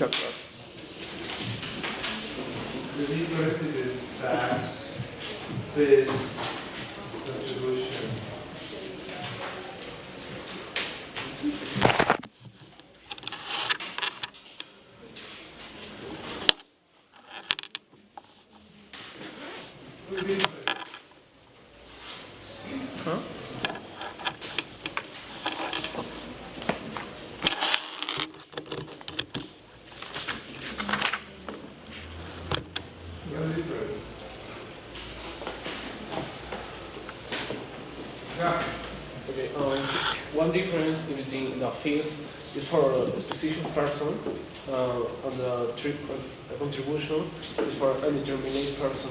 across. The difference in the tax, fees, contribution. Huh? Okay, one difference between the fees is for a specific person, and the contribution is for an indeterminate person.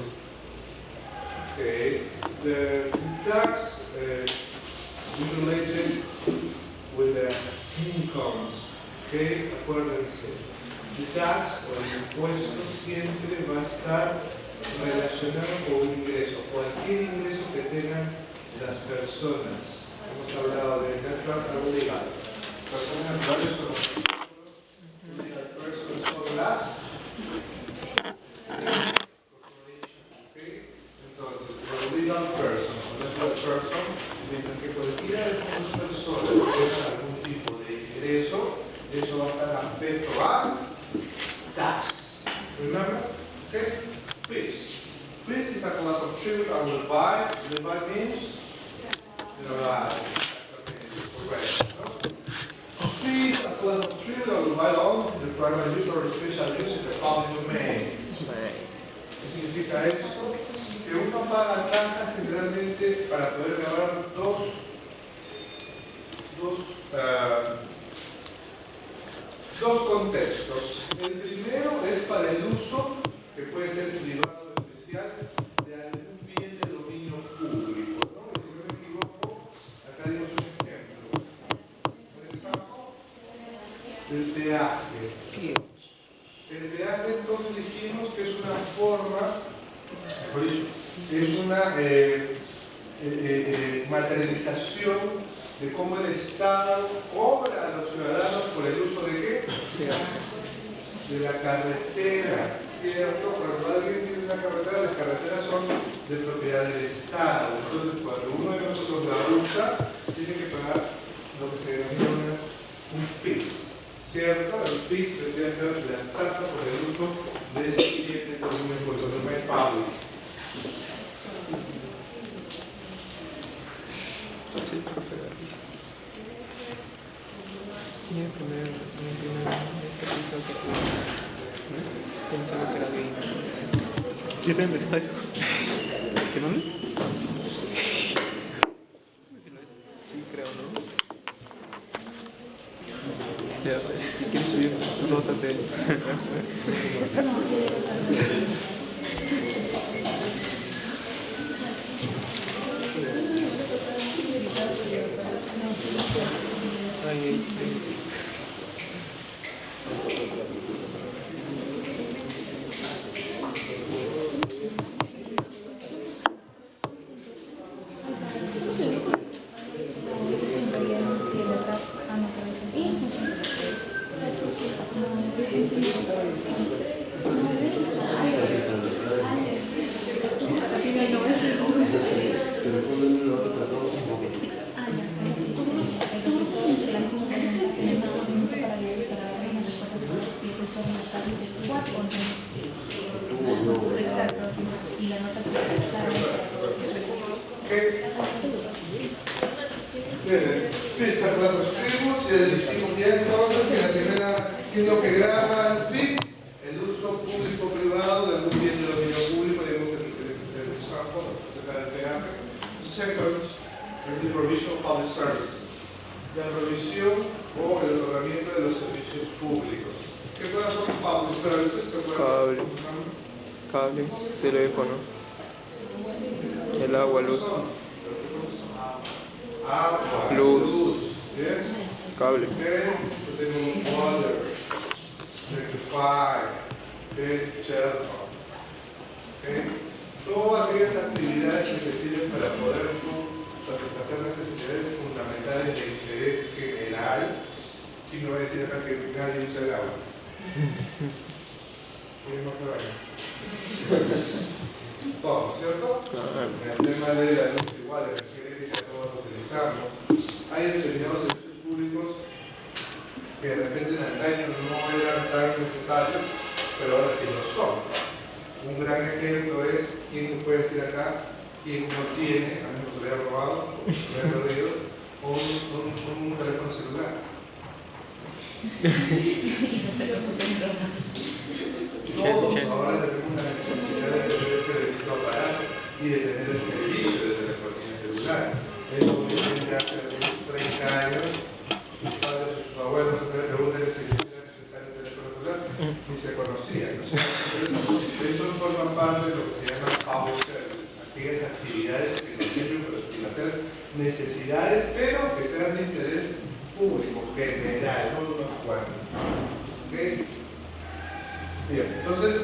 Okay, the tax is related with the incomes. Okay, acuérdense, el tax o el impuesto siempre va a estar relacionado con un ingreso, cualquier ingreso que tengan las personas. Hemos hablado de net class legal. Personas naturales son los legal persons son las legal person, natural person, mientras que cualquiera de estas personas tenga algún tipo de ingreso, eso va a estar afecto a tax. Remember? Okay? Fees. Fees is a class of tribute and levy. Levy means levy. Correct. No? Fees is a class of tribute and levy on the primary use or special use in the public domain. ¿Qué significa eso? Que uno paga tasas generalmente para poder grabar dos contextos. El primero es para el uso, que puede ser privado o especial, de algún bien de dominio público, ¿no? Y si no me equivoco, acá dimos un ejemplo. Por ejemplo, el peaje. El peaje, entonces dijimos que es una forma, mejor dicho, es una materialización de cómo el Estado cobra a los ciudadanos por el uso de qué? De la carretera, ¿cierto? Cuando alguien tiene una carretera, las carreteras son de propiedad del Estado. Entonces, cuando uno de nosotros la usa, tiene que pagar lo que se denomina un fees, ¿cierto? El fees debería ser la tasa por el uso de ese bien de dominio público, de dominio público. Y el primer este piso que pensaba que era gay. ¿Qué dónde está eso? ¿Qué dónde? Sí, creo, ¿no? Ya, si quieres subir, nótate. Cable, teléfono, el agua, luz, luz, cable. Water, electrified, telephone. Todas aquellas actividades que se sirven para poder satisfacer las necesidades fundamentales de interés general, y no voy a decir acá que nadie usa el agua. ¿Quién más se baña? Todo, ¿cierto? En el tema de la luz igual, la energía eléctrica todos lo utilizamos. Hay determinados servicios públicos que de repente en antaño no eran tan necesarios, pero ahora sí lo son. Un gran ejemplo es, ¿quién puede decir acá? ¿Quién no tiene, a mí me gustaría robado, me hubiera perdido, un teléfono celular? Todos ahora tenemos la necesidad de tener ese bendito aparato y de tener el servicio de telefonía celular. Eso obviamente hace unos 30 años, sus padres, sus abuelos, ustedes preguntan si era necesario el teléfono celular, ni se conocían. O sea, eso forma parte de lo que se llama public service, aquellas actividades que nos sirven para satisfacer necesidades, pero que sean de interés público, general, no de unos cuantos. ¿Okay? Bien, entonces,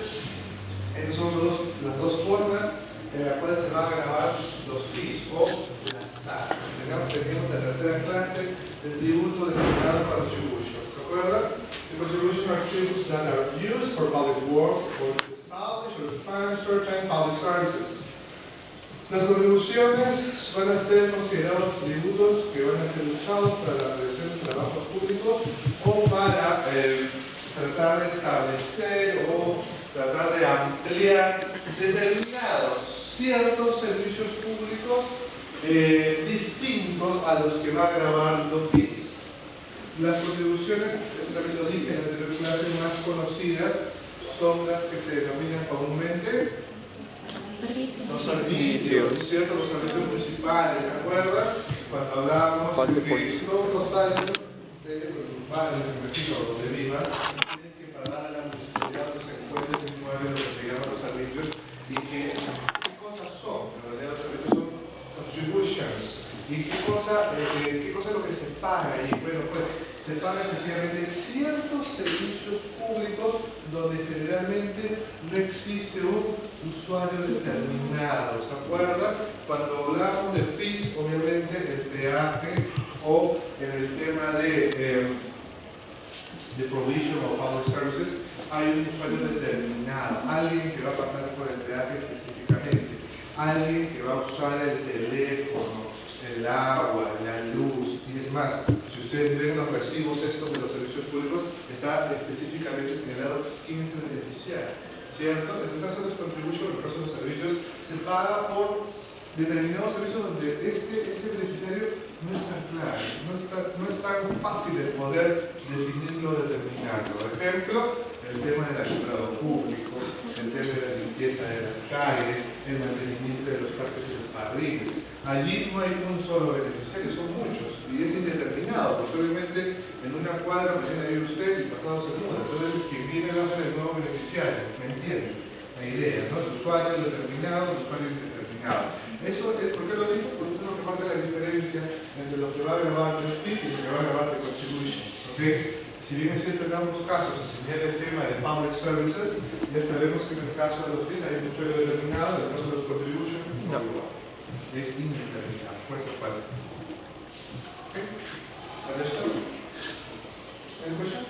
estas son las dos formas en las cuales se van a grabar los fees o las tasas. Tenemos la tercera clase del tributo denominado contribution. ¿Se acuerdan? The contribution are tributes that are used for public works or to establish or expand certain public services. Las contribuciones van a ser considerados tributos que van a ser usados para la realización de trabajos públicos o para tratar de establecer o tratar de ampliar determinados ciertos servicios públicos distintos a los que va a grabar los fees. Las contribuciones, también lo dije en la anterior clase, más conocidas son las que se denominan comúnmente los arbitrios, ¿cierto? Los arbitrios municipales, ¿se acuerdan? Cuando hablábamos de que todos los años ustedes, los padres, me imagino, donde vivan, tienen que pagar a la municipalidad los encuentros de un área de lo que se llaman los arbitrios y que, ¿qué cosas son? En realidad los arbitrios son contributions. ¿Y qué cosa es lo que se paga ahí? Bueno, pues se pagan efectivamente ciertos servicios públicos donde generalmente no existe un usuario determinado. ¿Se acuerdan? Cuando hablamos de fees, obviamente el peaje o en el tema de provision of public services, hay un usuario determinado, alguien que va a pasar por el peaje específicamente, alguien que va a usar el teléfono, el agua, la luz, y es más, si ustedes ven los recibos estos de los servicios públicos, está específicamente señalado quién es el beneficiario, ¿cierto? En el caso de los contributions, en el caso de los servicios, se paga por determinados servicios donde este beneficiario no es tan claro, no es tan fácil de poder definirlo, determinarlo. Por ejemplo, el tema del alumbrado público, el tema de la limpieza de las calles, el mantenimiento de los parques y los parriles. Allí no hay un solo beneficiario, son muchos, y es indeterminado, porque obviamente en una cuadra mañana vive usted y pasado se muda, entonces quien viene va a ser el nuevo beneficiario, ¿me entienden? La idea, ¿no? El usuario determinado, el usuario indeterminado. Eso es, ¿por qué lo digo? Porque eso es lo que marca la diferencia entre lo que va a grabar el fees y lo que va a grabar de contributions, ¿ok? Si bien es cierto en ambos casos se señala el tema de public services, ya sabemos que en el caso de los fees hay un usuario determinado, en el caso de los contributions no igual. Es indeterminado, por esa parte. ¿Ok? ¿Understood? Any question?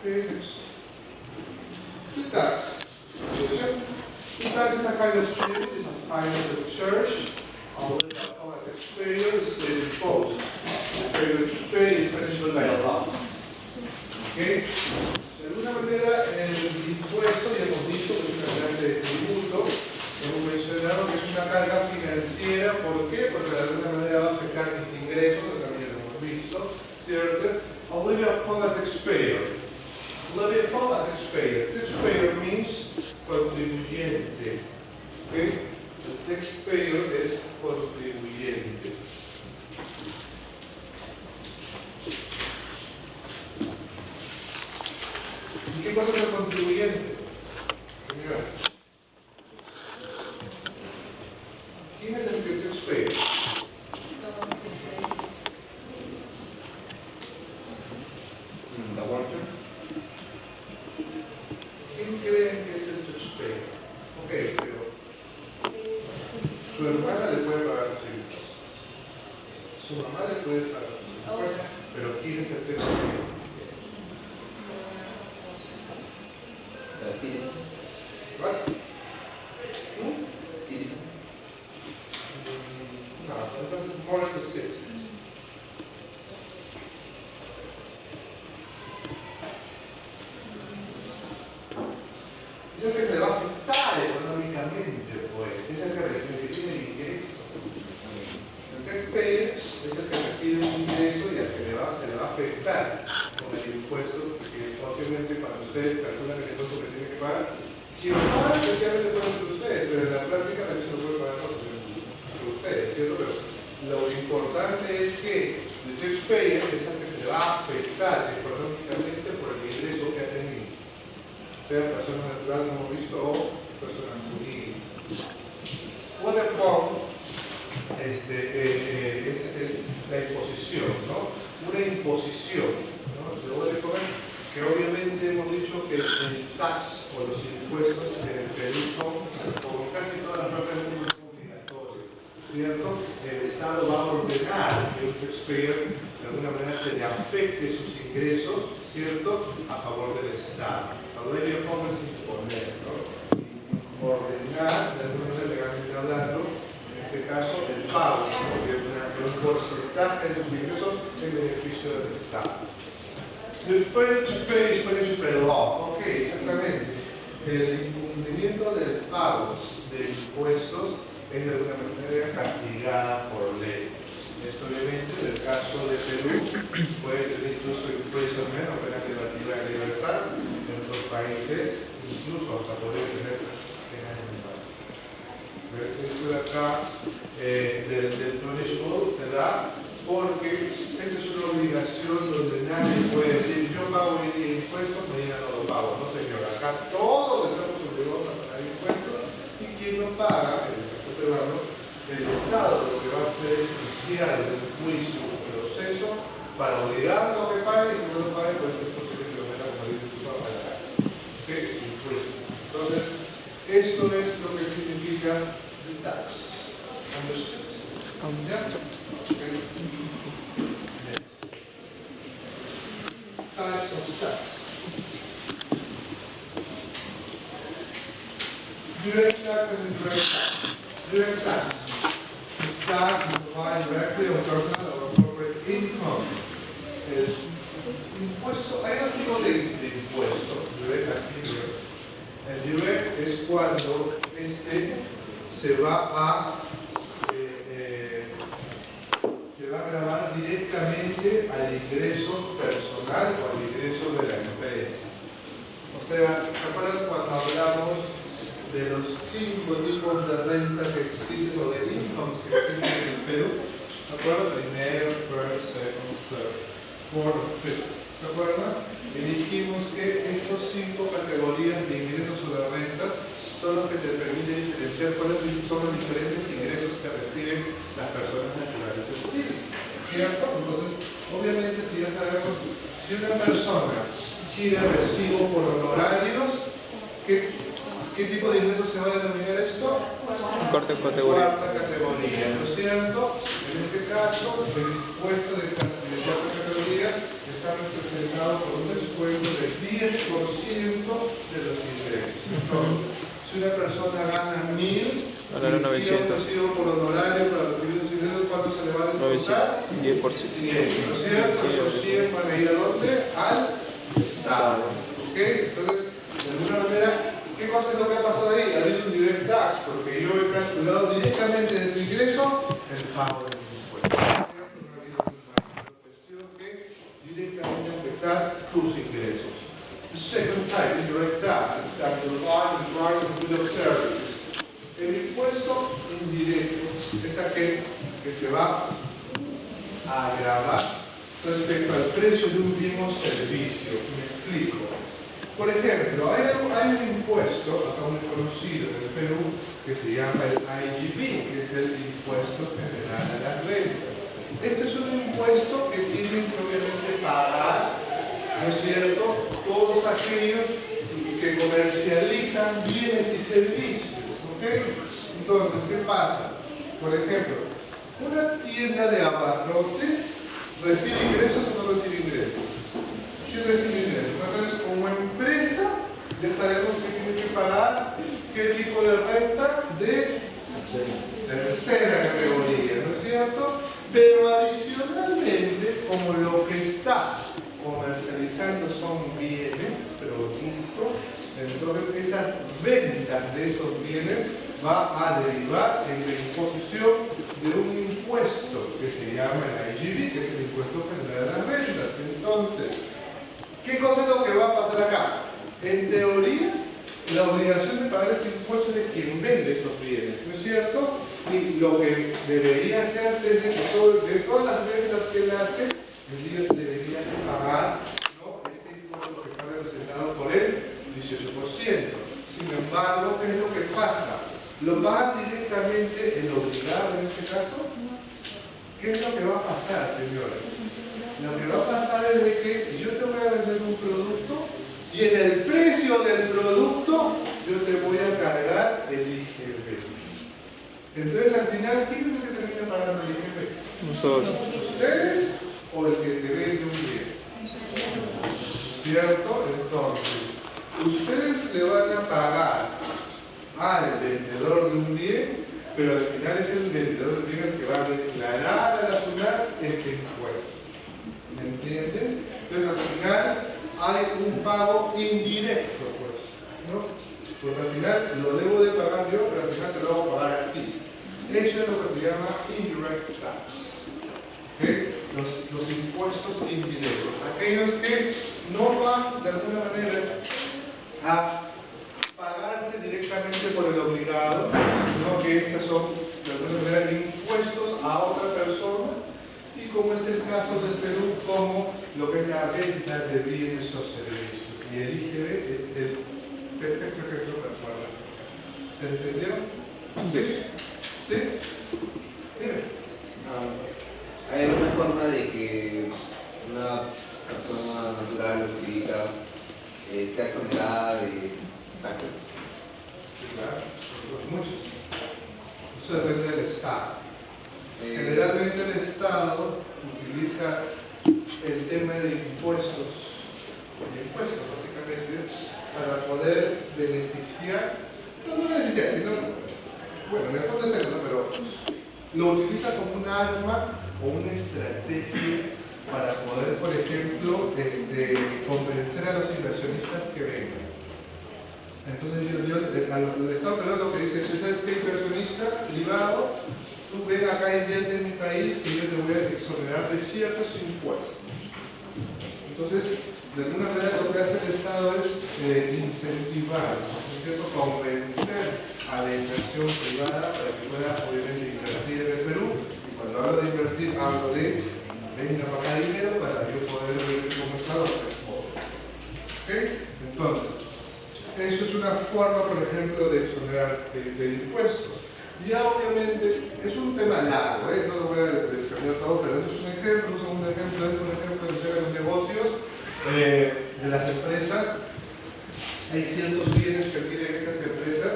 Okay, next. The tax. The tax is a kind of tribute, it's a kind of church, or the taxpayer is imposed. The taxpayer to pay is punishable by law. ¿Okay? De alguna manera, el impuesto, ya hemos dicho que es una clase de tributo, hemos mencionado que es una carga financiera. ¿Por qué? Porque de alguna manera va a afectar mis ingresos, también lo hemos visto, ¿cierto? I'll leave it upon the taxpayer. Levy upon a taxpayer. Taxpayer means contribuyente. Okay? The taxpayer es contribuyente. ¿Y qué cosa es el contribuyente? Señores, ¿quién es el taxpayer? ¿La worker? ¿Quién creen que es el taxpayer? Ok, pero su hermana le puede pagar sus impuestos. Su mamá le puede pagar sus impuestos. Pero ¿quién es el taxpayer? citizen. What? Citizen. No, entonces more specific. Es el que se le va a afectar económicamente, pues. Es el que tiene ingreso. El taxpayer es el que recibe un ingreso y al que se le va a afectar con el impuesto, que obviamente cuando ustedes calculan el impuesto que tienen que pagar, quien lo paga especialmente pueden ser ustedes, pero en la práctica también se lo puede pagar por ustedes, ¿cierto? Pero lo importante es que el taxpayer es el que se le va a afectar económicamente por el ingreso que ha tenido, sea persona natural, como hemos visto, o persona jurídica. One form es la imposición, ¿no? Una imposición, ¿no? Se lo voy a recordar que obviamente hemos dicho que el tax o los impuestos en el Perú son, como casi todas las partes del mundo, son obligatorios, ¿cierto? El Estado va a ordenar que un taxpayer de alguna manera se le afecte sus ingresos, ¿cierto? A favor del Estado. Already como es imponer, ¿no? Ordenar, de alguna manera legalmente hablando, en este caso, el pago, ¿no? De un porcentaje de sus ingresos en beneficio del Estado. El failure law, ok, exactamente. El incumplimiento del pago de impuestos es de alguna manera castigada por ley. Esto obviamente en el caso de Perú puede tener incluso imprisonment o pena privativa de libertad. En otros países incluso hasta poder tener penas de muerte. Esto de acá del punishable se da porque esta es una obligación donde nadie puede decir yo pago mi impuestos, mañana no lo pago. No señor, acá todos estamos obligados a pagar impuestos y quien no paga, en el caso peruano, el Estado lo que va a hacer es iniciar un juicio, un proceso para obligarlo a que pague y si no lo pague pues es posible que lo meta como dice tu papá a la calle. ¿Qué? Impuesto. Entonces, esto es lo que significa el tax. Understood? ¿Ya? Okay. Types of tax. Direct tax and indirect tax. Direct tax is tax applied directly on personal or corporate income. El impuesto, hay dos tipos de impuestos, direct and indirect. El direct es cuando se va a grabar directamente al ingreso personal o al ingreso de la empresa. O sea, ¿se acuerdan cuando hablamos de los 5 tipos de renta que existen o de incomes que existen en el Perú? ¿Se acuerdan? Primero, first, second, third, fourth, fifth. ¿Se acuerdan? Y dijimos que estas 5 categorías de ingresos o de rentas son los que te permiten diferenciar cuáles son los diferentes ingresos que reciben las personas naturales y jurídicas. ¿Cierto? Entonces, obviamente, si ya sabemos, si una persona quiere recibo por honorarios, ¿qué tipo de ingresos se va a denominar esto? Cuarta categoría. Cuarta categoría, ¿no es cierto? En este caso, el impuesto de cuarta categoría está representado por un descuento del 10% de los ingresos. Entonces, si una persona gana 1.000 y tiene un recibo por honorario para recibir los ingresos, ¿cuánto se le va a descontar? 10%. 100%. 100, ¿no es cierto? Esos 100 van a ir a dónde? Al Estado. ¿Ok? Entonces, de alguna manera, ¿qué cosa es lo que ha pasado ahí? Ha habido un direct tax, porque yo he calculado directamente de tu ingreso el pago de mis impuestos. No ha habido una cuestión que directamente afectar tus ingresos. The second type, indirect tax, is that the law requires the good of services. El impuesto indirecto es aquel que se va a gravar respecto al precio de un bien o servicio. Me explico. Por ejemplo, hay un impuesto, acá muy conocido en el Perú, que se llama el IGB, que es el Impuesto General a las Rentas. Este es un impuesto que tienen que obviamente pagar, ¿no es cierto?, todos aquellos que comercializan bienes y servicios. ¿Ok? Entonces, ¿qué pasa? Por ejemplo, una tienda de abarrotes recibe ingresos o no recibe ingresos. Sí recibe ingresos. Entonces, como empresa, ya sabemos que tiene que pagar qué tipo de renta de tercera categoría, ¿no es cierto? Pero adicionalmente, como lo que está comercializando son bienes, productos, entonces esas ventas de esos bienes va a derivar en la imposición de un impuesto que se llama el IGB, que es el impuesto general de las rentas. Entonces, ¿qué cosa es lo que va a pasar acá? En teoría, la obligación de pagar este impuesto es de quien vende estos bienes, ¿no es cierto? Y lo que debería hacerse es de todas las ventas que él hace, el debería pagar, ¿no?, este impuesto que está representado por el 18%. Sin embargo, ¿qué es lo que pasa? ¿Lo paga directamente el obligado en este caso? ¿Qué es lo que va a pasar, señores? Lo que va a pasar es de que yo te voy a vender un producto y en el precio del producto yo te voy a cargar el IGB. Entonces, al final, ¿quién es el que termina pagando el IGB? Nosotros. ¿Ustedes o el que te vende un bien? ¿Cierto? Entonces, ustedes le van a pagar al vendedor de un bien, pero al final es el vendedor del bien el que va a declarar a la SUNAT este impuesto. ¿Me entienden? Entonces, al final hay un pago indirecto, pues, ¿no? Porque al final lo debo de pagar yo, pero al final te lo hago pagar a ti. Eso es lo que se llama indirect tax. ¿Okay? Los impuestos indirectos. Aquellos que no van, de alguna manera, a pagarse directamente por el obligado, sino que estas son, de alguna manera, impuestos a otra persona, y como es el caso del Perú, como lo que es la venta de bienes o servicios. Y el IGB es el perfecto ejemplo para. ¿Se entendió? ¿Sí? ¿Sí? Dime. ¿Hay alguna forma de que una persona natural o jurídica sea exonerada de taxes? Sí, claro, muchos. Eso depende del Estado. Generalmente el Estado utiliza el tema de impuestos básicamente, para poder beneficiar, no beneficiar, sino, bueno, mejor de ser, ¿no? Pero lo utiliza como un arma o una estrategia para poder, por ejemplo, convencer a los inversionistas que vengan. Entonces, el Estado peruano lo que dice es: ¿sabes qué, inversionista privado? Tú ven acá y invierte en mi país y yo te voy a exonerar de ciertos impuestos. Entonces, de alguna manera lo que hace el Estado es incentivar, ¿no es cierto?, convencer a la inversión privada para que pueda, obviamente, invertir en el Perú. Y cuando hablo de invertir, hablo de venga a pagar dinero para yo poder vivir como Estado hacer obras. ¿Ok? Entonces, eso es una forma, por ejemplo, de exonerar de impuestos. Ya obviamente es un tema largo, no lo voy a descargar todo, pero esto es un ejemplo, de los negocios, de las empresas. Hay ciertos bienes que adquieren estas empresas,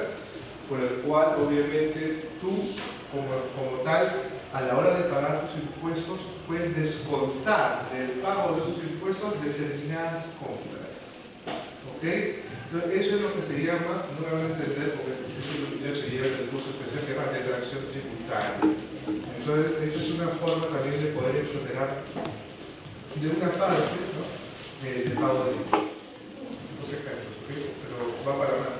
por el cual obviamente tú, como tal, a la hora de pagar tus impuestos, puedes descontar del pago de tus impuestos determinadas compras. ¿Ok? Entonces, eso es lo que se llama, no me van a entender porque eso se lleva en el curso especial, se llama detracción tributaria. Entonces, esa es una forma también de poder exonerar de una parte, ¿no?, del pago de impuestos. No sé qué, pero va para más.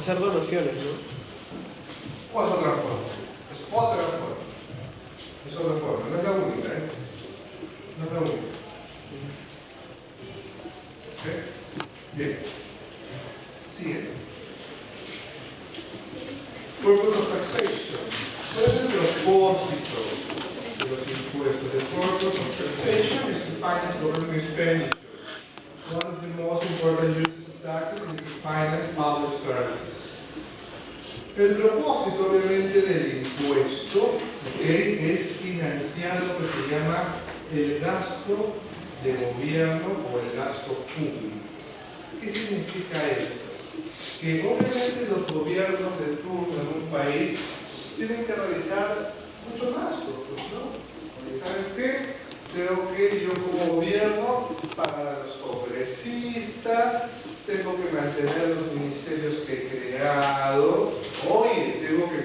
Hacer donaciones, ¿no? O es otra forma. Es otra forma. Es otra forma. No es la única, ¿eh? No es la única. ¿Ok? Bien. Sigue. Purpose of taxation. ¿Cuál es el propósito de los impuestos? The purpose of taxation is to finance government expenditure. One of the most important uses of taxes is to finance public services. El propósito, obviamente, del impuesto, es financiar lo que se llama el gasto de gobierno o el gasto público. ¿Qué significa esto? Que obviamente los gobiernos de turno en un país tienen que realizar muchos gastos, ¿no? Porque, ¿sabes qué? Creo que yo como gobierno, para los congresistas, tengo que mantener los ministerios que he creado, oye, tengo que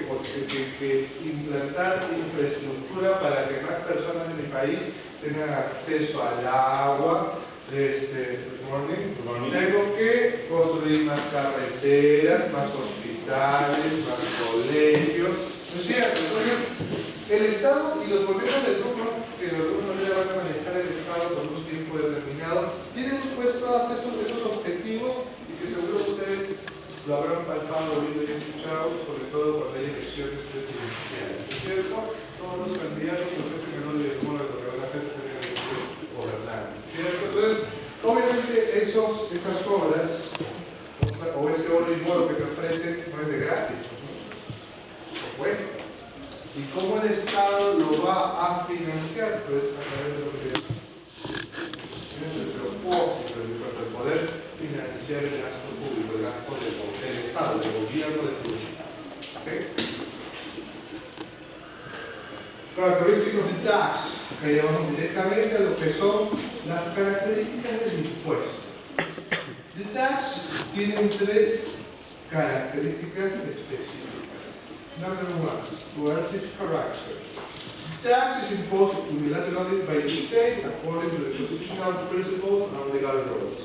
implantar infraestructura para que más personas en mi país tengan acceso al agua, tengo que construir más carreteras, más hospitales, más colegios, ¿no es cierto? Entonces, el Estado y los gobiernos de turno, que de alguna manera van a manejar el Estado por un tiempo determinado, tienen pues todos esos objetivos y que seguro ustedes lo habrán palpado, oído y escuchado, sobre todo cuando hay elecciones presidenciales, ¿no es cierto? Todos los candidatos ofrecen que no le demora lo que van a hacer gobernar, ¿cierto? Entonces, obviamente esas obras o ese oro y moro que te ofrecen no es de gratis, ¿no? Cuesta. ¿Y cómo el Estado lo va a financiar? Pues a través de lo que se llama el propósito, el poder financiar el gasto público, el gasto del Estado, del gobierno del público. ¿Okay? Características de tax, que llevamos directamente a lo que son las características del impuesto. El tax tiene 3 características específicas. Number 1, coercive character. Tax is imposed unilaterally by the state according to the constitutional principles and legal rules.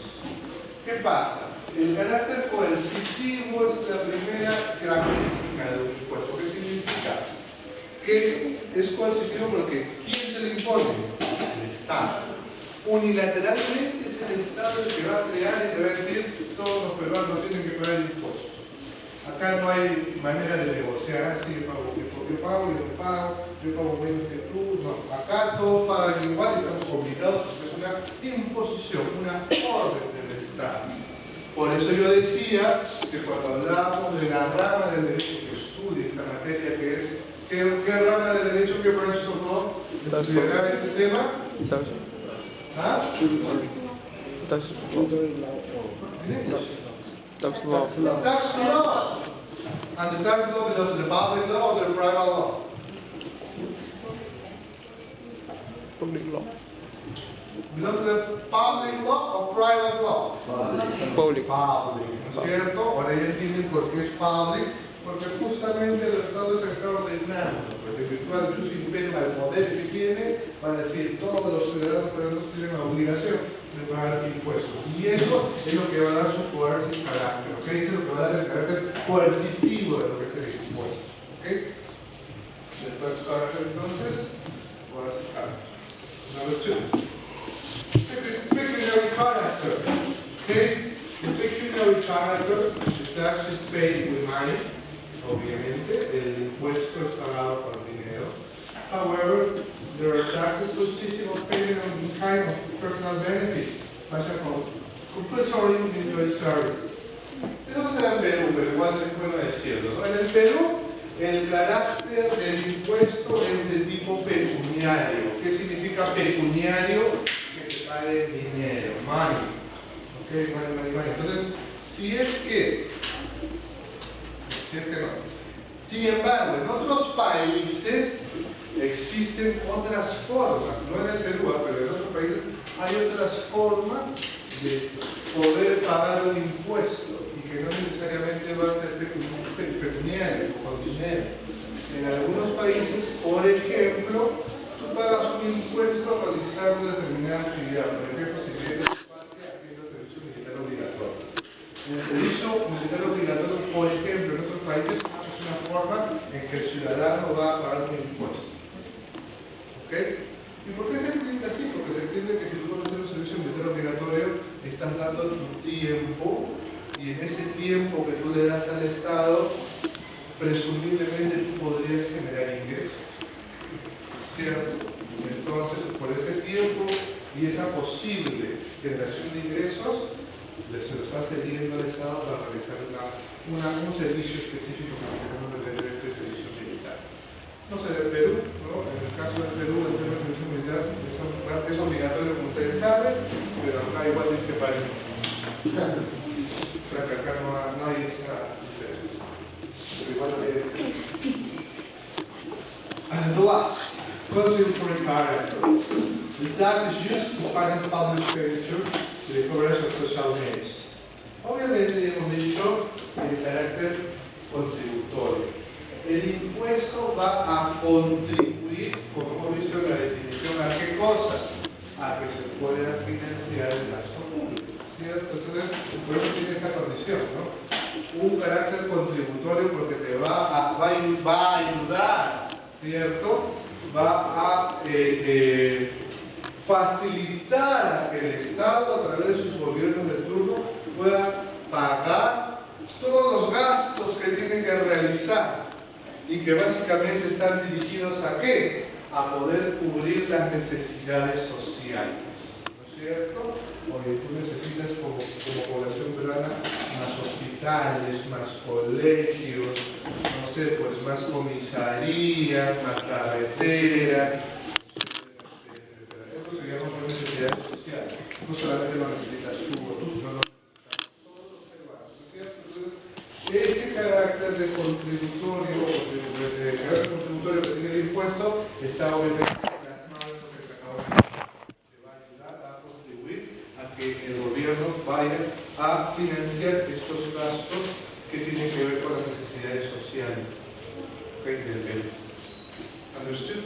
¿Qué pasa? El carácter coercitivo es la primera característica de un impuesto. ¿Qué significa? Que es coercitivo porque ¿quién te lo impone? El Estado. Unilateralmente es el Estado el que va a crear y te va a decir todos los peruanos tienen que pagar el impuesto. Acá no hay manera de negociar, si yo pago menos que tú, no. Acá todos pagan igual y estamos obligados a hacer una imposición, una orden del Estado. Por eso yo decía que cuando hablábamos de la rama del derecho que estudia esta materia, que es ¿qué rama del derecho que branches of law estudiará este tema? ¿Ah? Tax law. And the tax law belongs to the public law or the private law? Public law. Belongs to the public law or private law? Public. Public, ¿no es cierto? Ahora ya entienden por qué es public, porque justamente los estados se están ordenando, pues en virtual de su imperio, al poder que tiene, van a decir todos los ciudadanos peruanos tienen la obligación de pagar impuestos. Y eso es lo que va a dar su coercive carácter, ¿ok? Eso es lo que va a dar el carácter coercitivo de lo que es el impuesto, ¿ok? Después, entonces, coercive carácter. Number 2. Pecuniary character, okay? The pecuniary character, the tax is paid with money, obviamente, el impuesto es pagado con dinero. However, there are taxes consisting of payment of kind of personal benefit, such as compulsory military services. Eso no se da en Perú, pero igual es bueno decirlo, ¿no? En el Perú, el carácter del impuesto es de tipo pecuniario. ¿Qué significa pecuniario? Que se pague dinero, money. ¿Ok? Money. Entonces, si es que no. Sin embargo, en otros países existen otras formas, no en el Perú, pero en otros países hay otras formas de poder pagar un impuesto y que no necesariamente va a ser pecuniario, con dinero. En algunos países, por ejemplo, tú pagas un impuesto a realizar una determinada actividad, por ejemplo, si vienes de parte haciendo servicio militar obligatorio. En el servicio militar obligatorio, por ejemplo, en otros países es una forma en que el ciudadano va a pagar un impuesto. ¿Ok? ¿Y por qué se entiende así? Porque se entiende que si tú vas a hacer un servicio militar obligatorio, estás dando tu tiempo y en ese tiempo que tú le das al Estado, presumiblemente tú podrías generar ingresos. ¿Cierto? Entonces, por ese tiempo y esa posible generación de ingresos, se lo está cediendo al Estado para realizar un servicio específico que tenemos que tener este servicio militar. No sé, del Perú, ¿no? En el caso del Perú, el tema del servicio militar es obligatorio, como ustedes saben, pero acá igual es que paren. O sea, que acá no hay esa diferencia. Pero igual es. And the last, contributory character. The tax is used to finance public expenditure to the coverage of social needs. Obviamente hemos dicho el carácter contributorio. El impuesto va a contribuir, como hemos visto en la definición, ¿a qué cosas? A que se pueda financiar el gasto público, ¿cierto? Entonces, por eso tiene esta condición, ¿no? Un carácter contributorio porque te va a ayudar, ¿cierto? Va a facilitar a que el Estado, a través de sus gobiernos de turno, pueda pagar todos los gastos que tienen que realizar y que básicamente están dirigidos ¿a qué? A poder cubrir las necesidades sociales, ¿no es cierto? Oye, tú necesitas como población peruana más hospitales, más colegios, no sé, pues más comisarías, más carreteras. Esto se llama pues necesidades sociales. No solamente lo necesitas tú o tú, sino lo necesitamos todos los peruanos, ¿no es cierto? Entonces, ese carácter de contributorio, de carácter contributorio que tiene el impuesto, está obviamente plasmado en lo que se acaba de decir. Que va a ayudar a contribuir a que el gobierno vaya a financiar estos gastos que tienen que ver con las necesidades sociales. Okay, del Perú. Understood?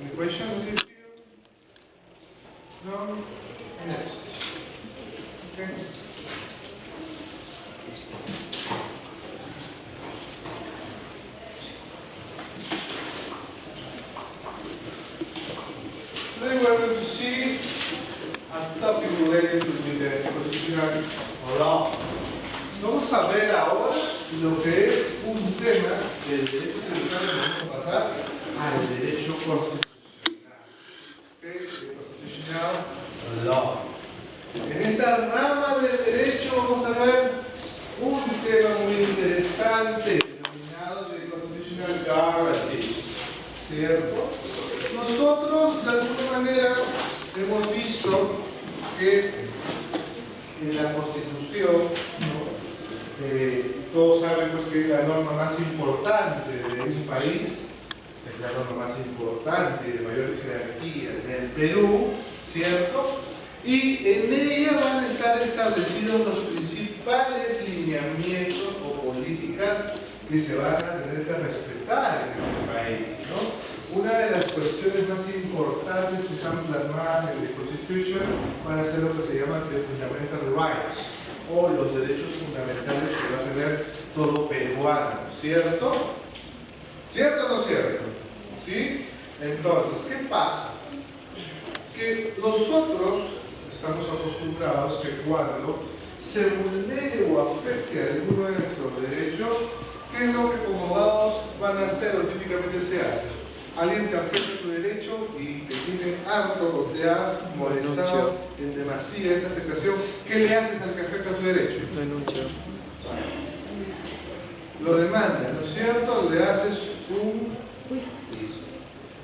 Any questions here? No? Next. Okay. Today we are going to see a topic related to the constitutional law. Vamos a ver ahora lo que es un tema del derecho tributario. Vamos a pasar al derecho constitucional. Okay? The constitutional law. En esta rama del derecho vamos a ver un tema muy interesante denominado de constitutional guarantees, ¿cierto? Nosotros de alguna manera hemos visto que en la Constitución, ¿no? Todos saben pues, que es la norma más importante de un país, es la norma más importante y de mayor jerarquía en el Perú, ¿cierto? Y en ella van a estar establecidos los principales lineamientos o políticas que se van a tener que respetar en este país, ¿no? Una de las cuestiones más importantes que están plasmadas en la Constitution van a ser lo que se llaman the fundamental rights, o los derechos fundamentales que va a tener todo peruano, ¿cierto? ¿Cierto o no cierto? ¿Sí? Entonces, ¿qué pasa? Que nosotros estamos acostumbrados que cuando se vulnere o afecte alguno de nuestros derechos, ¿qué es lo que como abogados van a hacer o típicamente se hace? Alguien te afecta tu derecho y te tiene harto o te ha molestado en demasía esta afectación, ¿qué le haces al que afecta tu derecho? Renuncia. Lo demandas, ¿no es cierto? Le haces un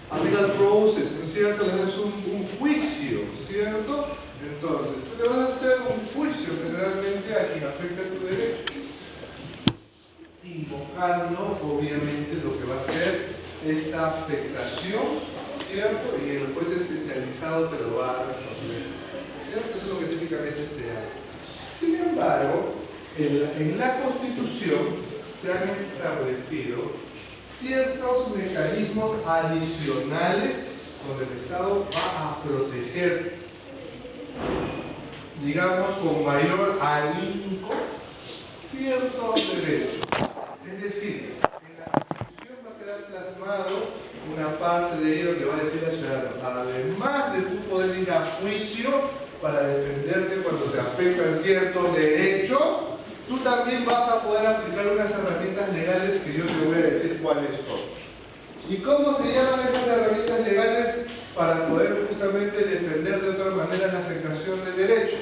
a legal process, ¿no es cierto? Le haces un juicio, ¿cierto? Entonces, tú le vas a hacer un juicio generalmente a quien afecta tu derecho, invocando obviamente lo que va a ser esta afectación, ¿cierto? Y el juez especializado te lo va a resolver, ¿cierto? Eso es lo que típicamente se hace. Sin embargo, en la Constitución se han establecido ciertos mecanismos adicionales donde el Estado va a proteger, digamos, con mayor ahínco ciertos derechos. Es decir, en la Constitución va a quedar plasmado una parte de ello que va a decir la ciudadana, además de tú poder ir a juicio para defenderte cuando te afectan ciertos derechos, tú también vas a poder aplicar unas herramientas legales que yo te voy a decir cuáles son. ¿Y cómo se llaman esas herramientas legales para poder justamente defender de otra manera la afectación de derechos?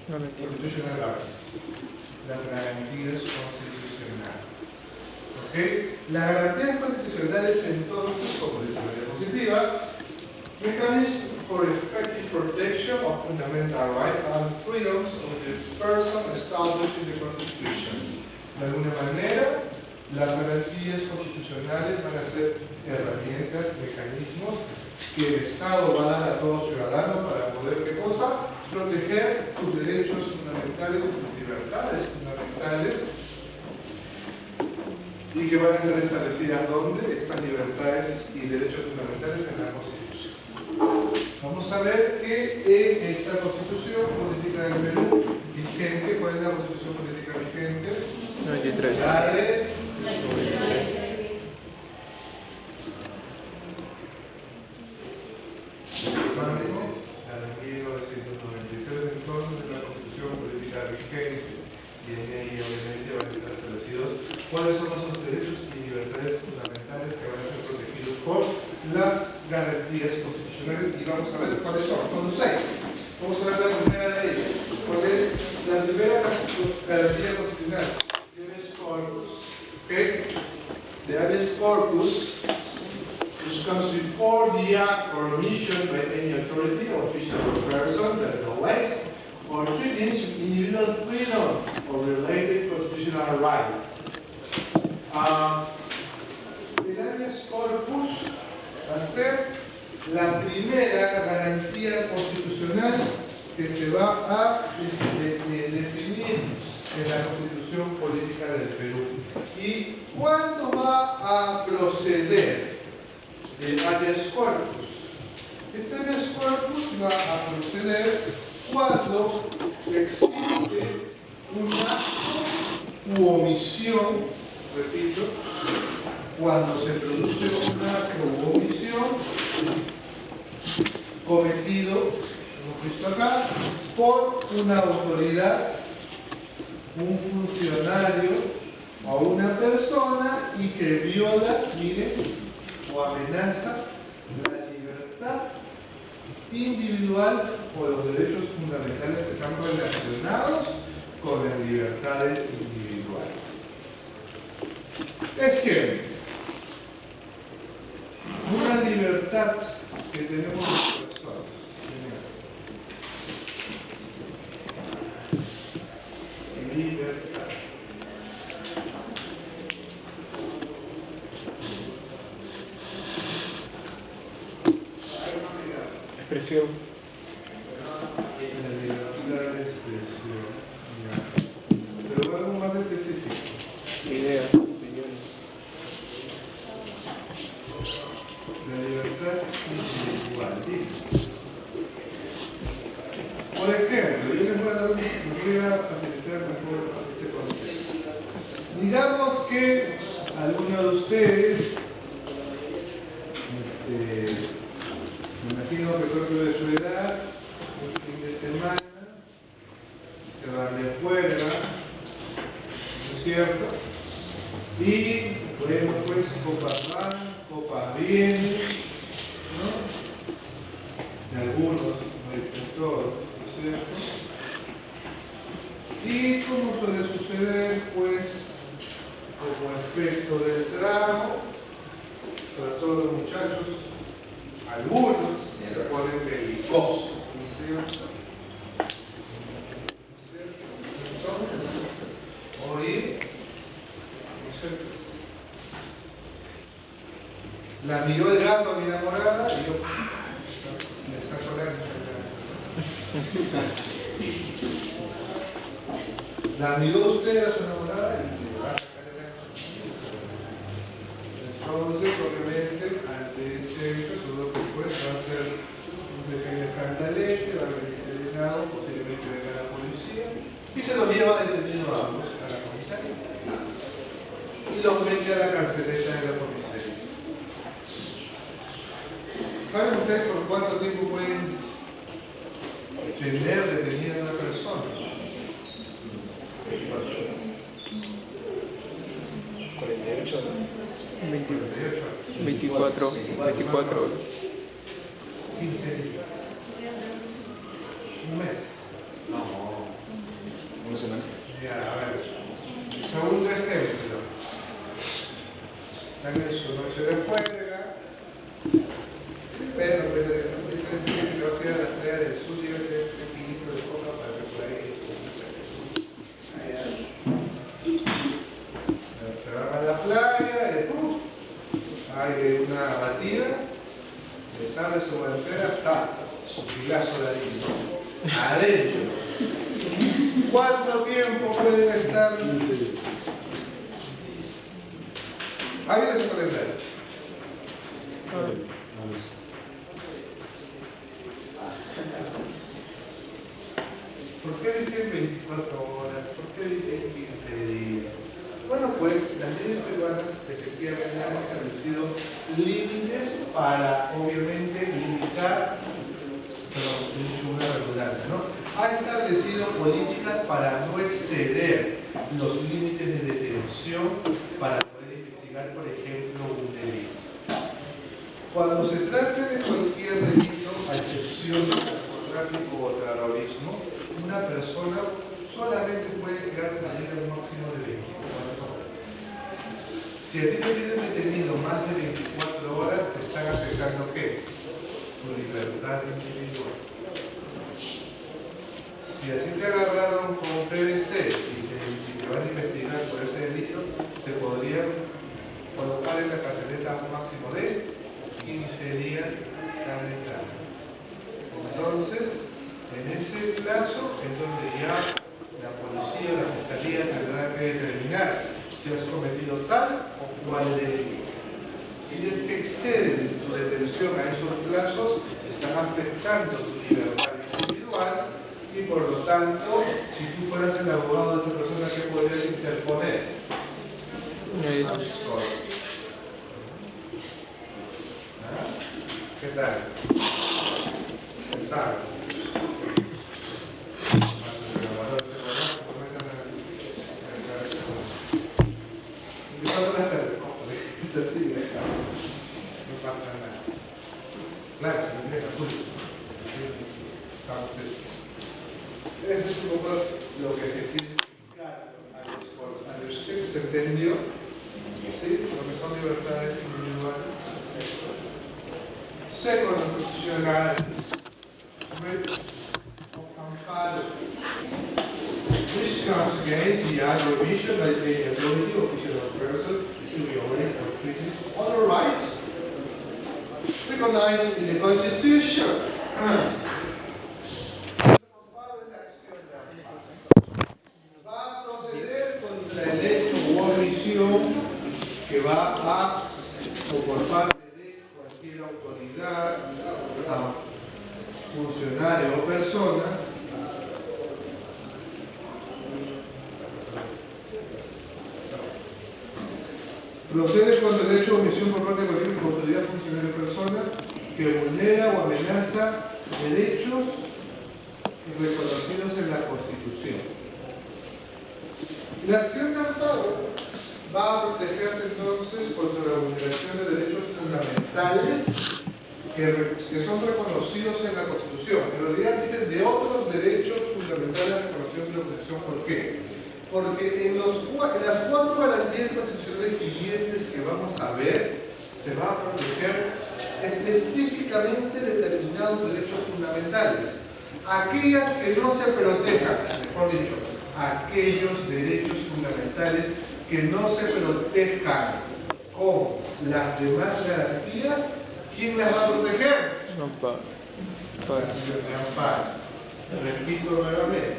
Constitutional guarantees. Las garantías constitucionales. ¿Okay? Las garantías constitucionales entonces, como dice la diapositiva, mechanism for effective protection of fundamental rights and freedoms of the person established in the Constitution. De alguna manera, las garantías constitucionales van a ser herramientas, mecanismos que el Estado va a dar a todo ciudadano para poder, ¿qué cosa? proteger sus derechos fundamentales y sus libertades fundamentales, y que van a ser establecidas ¿dónde? Estas libertades y derechos fundamentales en la Constitución. Vamos a ver que en esta Constitución Política del Perú vigente, ¿cuál es la Constitución Política vigente? 93. La de 1993, entonces, la Constitución Política vigente, y en ella obviamente van a estar establecidos cuáles son los derechos y libertades fundamentales que van a ser protegidos por las garantías constitucionales, y vamos a ver cuáles son. Son 6. Vamos a ver la primera de ellas. ¿Cuál es la primera garantía constitucional? The habeas corpus. Okay? The habeas corpus, which comes before the act or omission by any authority or official person that elects or threatens individual freedom or related constitutional rights. El habeas corpus va a ser la primera garantía constitucional que se va a definir en la Constitución Política del Perú. ¿Y cuándo va a proceder el habeas corpus? Este habeas corpus va a proceder cuando existe una omisión, repito, cuando se produce un acto u omisión cometido, hemos visto acá, por una autoridad, un funcionario o una persona y que viola, miren, o amenaza la libertad individual o los derechos fundamentales que están relacionados con las libertades individuales. Ejemplo, una libertad que tenemos las personas. Libertad. Expresión. La libertad de expresión. Pero algo más específico. Ideas, opiniones. La libertad individual. Por ejemplo, yo les voy a facilitar mejor este concepto. Digamos que alguno de ustedes, me imagino que propio de su edad, un fin de semana, se van de juerga, ¿no es cierto? Y, bueno, pues, copas van, copas vienen, ¿no? De algunos, no dicen todos, ¿no es cierto? Y como suele suceder, pues, como efecto del trago, sobre todo los muchachos, algunos se ponen belicosos, ¿no es cierto? Entonces, hoy, ¿no es cierto? La miró el gato a mi enamorada y yo, le saco la La miró usted a su enamorada y le va a sacar el gato. Entonces, obviamente, ante este hecho, todo lo que puede va a ser un pequeño escandalete, va a venir detenido, posiblemente venga la policía y se los lleva detenidos a ambos a la comisaría y los mete a la carceleta de la comisaría. ¿Saben ustedes por cuánto tiempo pueden tener detenida a una persona? 48 horas. 24 horas. 15 días. Un mes. No, una semana. Ya, a ver. Segundo ejemplo. También su noche de juerga. Pero pues que va a ser a las 3 del sur y va a tener 3 kilitos de coca para que por ahí se van a la playa y hay una batida, le sale su guantera, ta, y la soladilla. adentro. ¿Cuánto tiempo pueden estar? Ahí viene su calendario. ¿Por qué dicen 24 horas? ¿Por qué dicen 15 días? Bueno, pues las leyes peruanas efectivamente han establecido límites para, obviamente, limitar, una redundancia, ¿no? Ha establecido políticas para no exceder los límites de detención para poder investigar, por ejemplo, un delito. Cuando se trate de cualquier delito, a excepción de narcotráfico o terrorismo, una persona solamente puede quedar detenido un máximo de 24 horas. Si a ti te tienen detenido más de 24 horas, te están afectando ¿qué? Tu libertad individual. Si a ti te agarraron con PVC y te van a investigar por ese delito, te podrían colocar en la carceleta un máximo de 15 días cada entrada. Entonces, en ese plazo es donde ya la policía o la fiscalía tendrá que determinar si has cometido tal o cual delito. Si es que excede tu detención a esos plazos, están afectando tu libertad individual y por lo tanto, si tú fueras el abogado de esa persona, ¿qué podrías interponer? ¿Ah? ¿Qué tal? Pensar. Es así, no pasa nada. Claro, no tiene la culpa. Eso es un poco lo que se tiene que explicar a los que se entendió, ¿sí? Lo que son libertades individuales. Second constitutionality, of amparo, which comes against the aggravation by the ability of official person to violate or treat other rights recognized in the Constitution. Va a proceder contra el hecho u omisión que va a, o por parte de cualquier autoridad, funcionario o persona, procede contra el hecho o omisión por parte de cualquier autoridad, funcionario o persona que vulnera o amenaza derechos reconocidos en la Constitución. La acción de amparo va a protegerse entonces contra la vulneración de derechos fundamentales que son reconocidos en la Constitución. En realidad dicen de otros derechos fundamentales reconocidos en la Constitución. ¿Por qué? Porque en las cuatro garantías constitucionales siguientes que vamos a ver, se va a proteger específicamente determinados derechos fundamentales. Aquellas que no se protejan, mejor dicho, aquellos derechos fundamentales que no se protejan con las demás garantías, ¿quién las va a proteger? La acción de amparo. Repito nuevamente.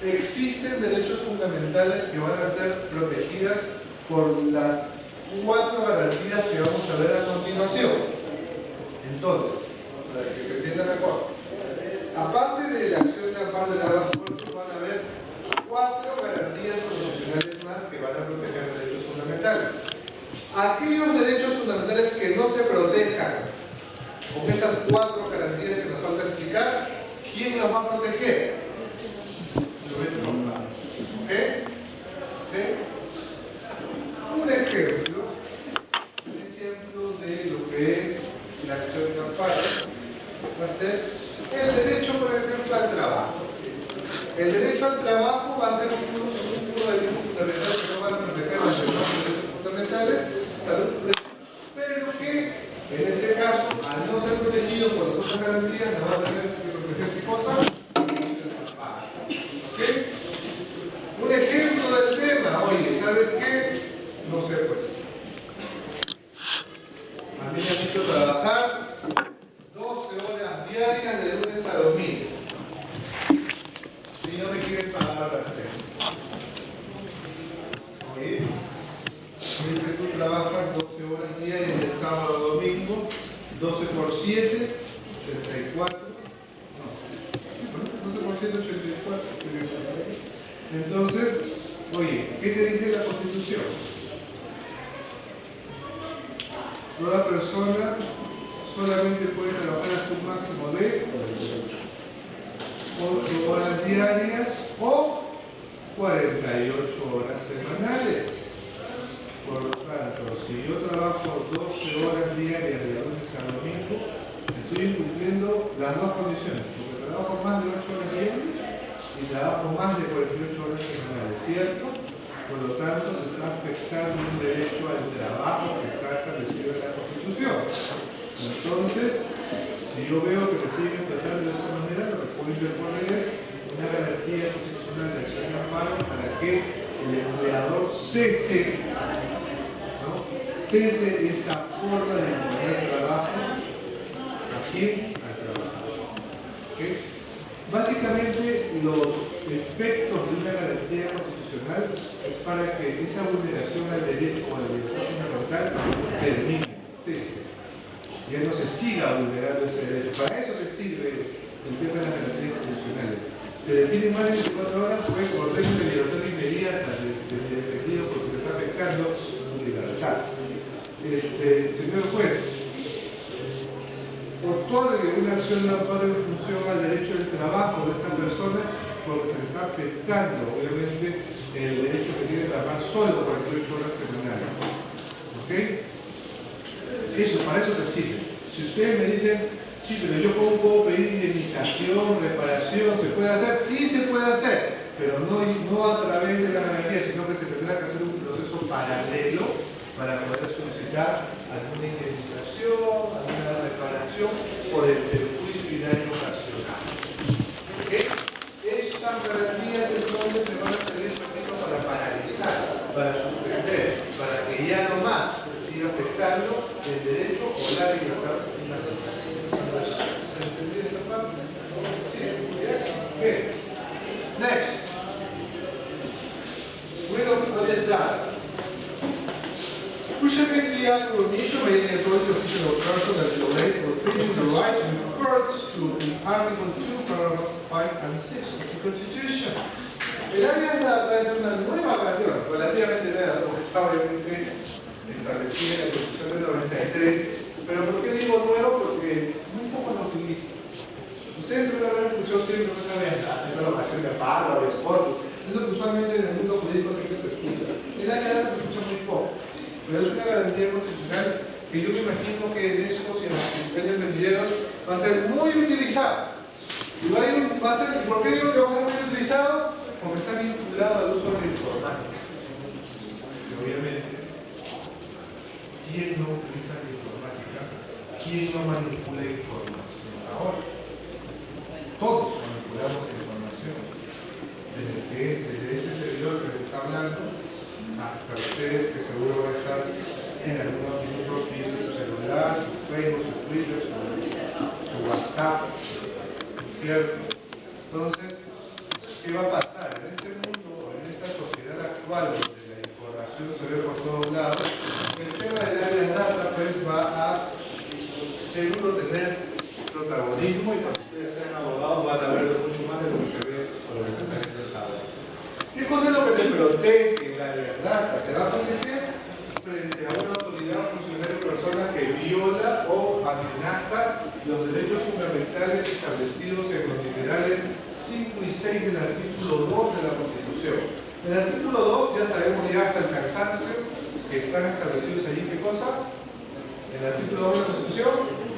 Existen derechos fundamentales que van a ser protegidas por las cuatro garantías que vamos a ver a continuación. Entonces, para que se entienda mejor, aparte de la acción de amparo de la base, van a haber cuatro garantías constitucionales más que van a proteger derechos fundamentales. Aquellos derechos fundamentales que no se protejan con estas cuatro garantías que nos falta explicar, ¿quién los va a proteger? ¿Ok? Un ejemplo de lo que es la acción de amparo va a ser el derecho, por ejemplo, al trabajo. El derecho al trabajo va a ser uno de los fundamentales que no van a proteger los demás derechos fundamentales, salud, pero que en este caso, al no ser protegido por las otras garantías, no va a tener que proteger qué cosa. ¿Ok? Un ejemplo del tema, oye, ¿sabes qué? No sé, pues. A mí me han hecho trabajar 12 horas diarias de lunes a domingo. 107, 84, no sé por 184. Entonces, oye, ¿qué te dice la Constitución? Toda persona solamente puede trabajar hasta un máximo de 8 horas diarias o 48 horas semanales. Por lo tanto, si yo trabajo 12 horas diarias de lunes a domingo, estoy incumpliendo las dos condiciones, porque trabajo más de 8 horas diarias y trabajo más de 48 horas semanales, ¿cierto? Por lo tanto, se está afectando un derecho al trabajo que está establecido en la Constitución. Entonces, si yo veo que me siguen tratando de esta manera, lo que puedo interponer es una garantía constitucional de acción de amparo para que el empleador cese esta forma de imponer trabajo a quién, al trabajador. ¿Okay? Básicamente, los efectos de una garantía constitucional es para que esa vulneración al derecho o a la libertad fundamental termine, cese. Ya no se siga vulnerando ese derecho. Para eso te sirve el tema de las garantías constitucionales. Te detienen más de 24 horas, pues orden de libertad inmediata del defendido porque te está afectando su libertad. Señor juez, otorgue una acción de amparo en función al derecho del trabajo de esta persona porque se está afectando, obviamente, el derecho que tiene de trabajar solo 48 horas semanales. ¿Ok? Eso, para eso te sirve. Si ustedes me dicen, sí, pero yo cómo puedo pedir indemnización, reparación, ¿se puede hacer? Sí se puede hacer, pero no a través de la garantía, sino que se tendrá que hacer un proceso paralelo para poder solicitar alguna indemnización, alguna reparación por el perjuicio y daño ocasional. ¿Ok? Estas garantías entonces me van a servir para paralizar, para suspender, para que ya no más siga afectando el derecho o la libertad fundamental. ¿Se entendió esta parte? ¿Sí? Yes? Okay. Next. What is that? Which against the act of remission by any authority official or person that violates or treating the rights referred to in Article 2, paragraphs 5 and 6 of the Constitution. El área es una nueva canción, relativamente nueva, porque está obviamente establecida en la Constitución del 93. Pero ¿por qué digo nuevo? Porque muy poco lo utiliza. Ustedes seguramente escuchado siempre que saben la ocasión de paro o de sport. Es lo que usualmente en el mundo jurídico se escucha. En la casa se escucha muy poco. Pero es una garantía constitucional que yo me imagino que en estos y en los desempeños venideros va a ser muy utilizado. Y va a ser, ¿por qué digo que va a ser muy utilizado? Porque está vinculado al uso de la informática. Y obviamente, ¿quién no utiliza la informática? ¿Quién no manipula información ahora? Todos manipulamos información. Desde este servidor que les está hablando, hasta ustedes que seguro van a estar en algunos minutos viendo su celular, su Facebook, su Twitter, su WhatsApp, ¿cierto? Entonces, ¿qué va a pasar? En este mundo, en esta sociedad actual donde la información se ve por todos lados, el tema del área data pues va a seguro tener protagonismo y cuando ustedes sean abogados van a verlo mucho más de lo que se ve o lo que se está interesado. ¿Qué cosa es lo que te protege el área data? Te va a proteger frente a una autoridad, funcionario o persona que viola o amenaza los derechos fundamentales establecidos en los numerales 5 y 6 del artículo 2 de la Constitución. En el artículo 2 ya sabemos ya hasta el cansancio que están establecidos allí. ¿Qué cosa? En el artículo 2 de la Constitución,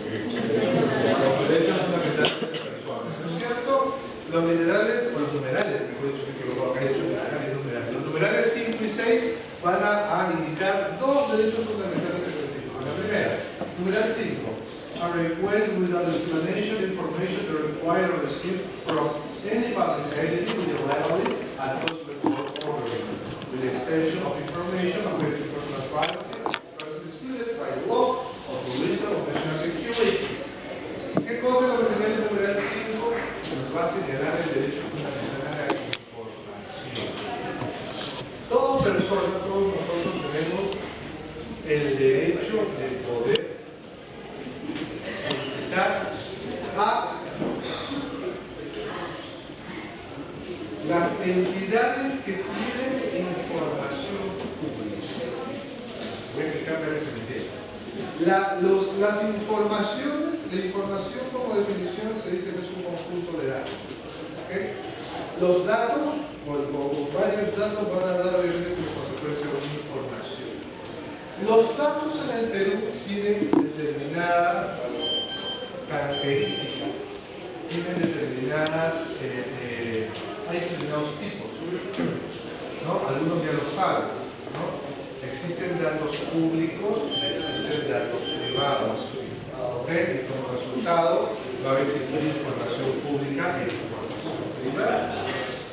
los derechos fundamentales de las personas. ¿No es cierto? Los numerales, o los numerales, mejor dicho, que lo acá he dicho, los numerales 5 y 6 van a indicar dos derechos fundamentales específicos. La primera, numeral 5. A request without explanation, information to require or receive from any public entity unilaterally at those ordering, with the extension of information affecting personal privacy, person excluded by law or for reason of national security. ¿Qué cosa es lo que señala el numeral 5? Nos va a señalar el derecho fundamental a la información. Toda persona, todos nosotros tenemos el derecho de poder Las informaciones, la información como definición se dice que es un conjunto de datos. ¿Okay? Los datos, o varios datos van a dar obviamente como consecuencia una información. Los datos en el Perú tienen determinadas características, tienen determinadas, hay determinados tipos, ¿no? Algunos ya lo saben, ¿no? Existen datos públicos, existen datos privados, ¿ok? Y como resultado va a existir información pública e información privada,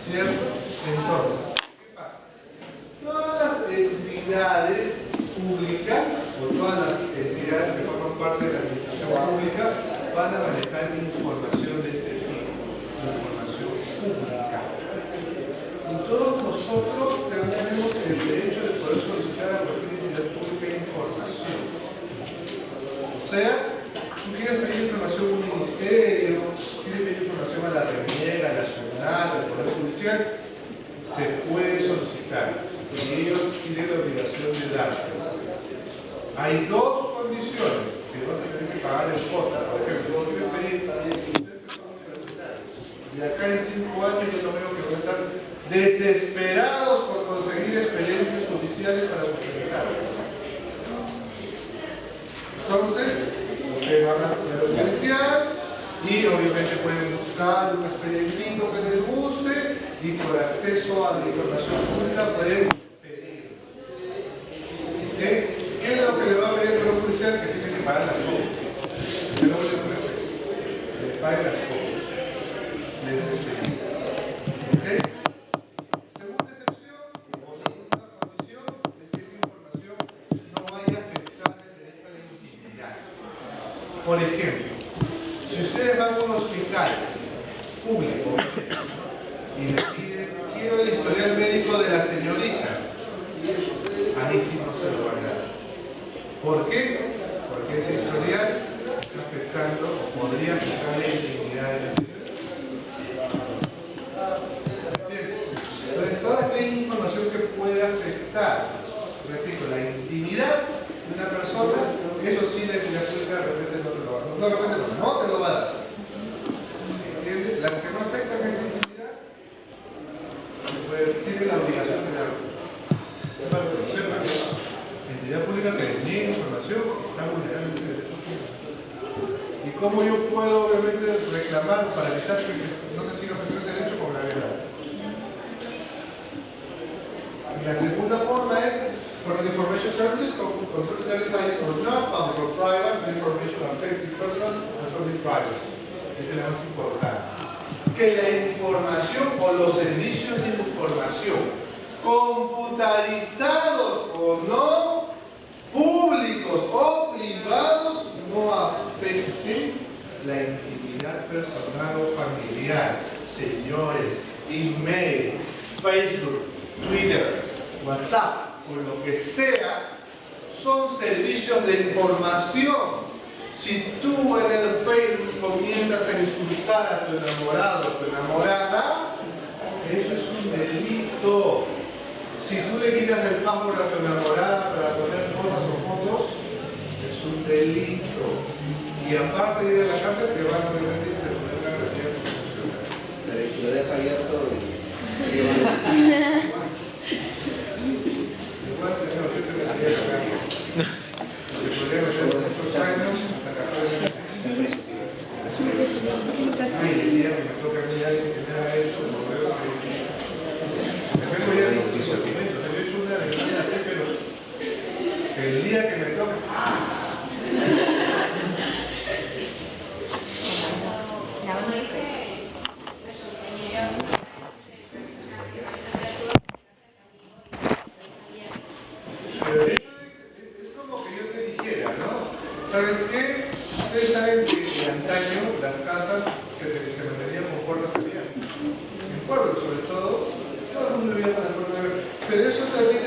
¿cierto? Entonces, ¿qué pasa? Todas las entidades públicas o todas las entidades que forman parte de la administración pública van a manejar información de este tipo, información pública. Y todos nosotros tenemos el derecho de poder solicitar a cualquier entidad pública información. O sea, tú quieres pedir información a un ministerio, quieres pedir información a la RENIEC, a la Nacional, al Poder Judicial, se puede solicitar y ellos tienen la obligación de darte. Hay dos condiciones que vas a tener que pagar en cuota. Por ejemplo, yo quieres pedir y acá en 5 años yo no veo que van a estar desesperados por conseguir expedientes judiciales para justificar. Entonces, ustedes van a poder judicial y obviamente pueden buscar un expedientito que les guste y por acceso a la información pública pueden pedir. ¿Okay? ¿Qué es lo que le va a pedir el Poder Judicial? Que tiene que pagar las copias. Que no le paguen las copias. ¿Okay? Segunda excepción o segunda condición es que esta información no vaya a afectar el derecho a la intimidad. Por ejemplo, si ustedes van a un hospital público y le piden, quiero el historial médico de la señorita, ahí sí no se lo van a dar. ¿Por qué? Porque ese historial está afectando o podría afectar la intimidad de la señorita. Bien. Entonces, toda aquella información que puede afectar, repito, la intimidad de una persona, eso sí la entidad pública de repente no te lo va a dar. No, de repente no te lo va a dar. ¿Entiendes? Las que no afectan a esa intimidad, pues tiene la obligación de darlo. Sepa que la entidad pública que les niegue información está vulnerando el derecho. ¿Y cómo yo puedo obviamente reclamar para evitar que no se siga afectando el derecho con la verdad? La segunda forma es for the information services conceptualize or not public or private information affecting personal and public privacy. Esta es la más importante. Que la información o los servicios de información, computarizados o no, públicos o privados, no afecten la intimidad personal o familiar. Señores, email, Facebook, Twitter, WhatsApp o lo que sea, son servicios de información. Si tú en el Facebook comienzas a insultar a tu enamorado o tu enamorada, eso es un delito. Si tú le quitas el password a tu enamorada para poner cosas o fotos, es un delito. Y aparte de ir a la cárcel, te van a permitir de poner una garantía constitucional. Pero si lo deja abierto Igual, señor, yo te metería a la cárcel. Se podría meter muchos años hasta 14 años. Ay, el día que me toca a mí alguien que me haga esto, lo veo que tengo ya listo mis documentos. Yo he hecho una denuncia así, pero el día que me toca, pero es como que yo te dijera, ¿no? ¿Sabes qué? Ustedes saben que en antaño las casas se mantenían con puertas abiertas. En pueblos, sobre todo, todo el mundo vivía con las puertas abiertas. Pero eso también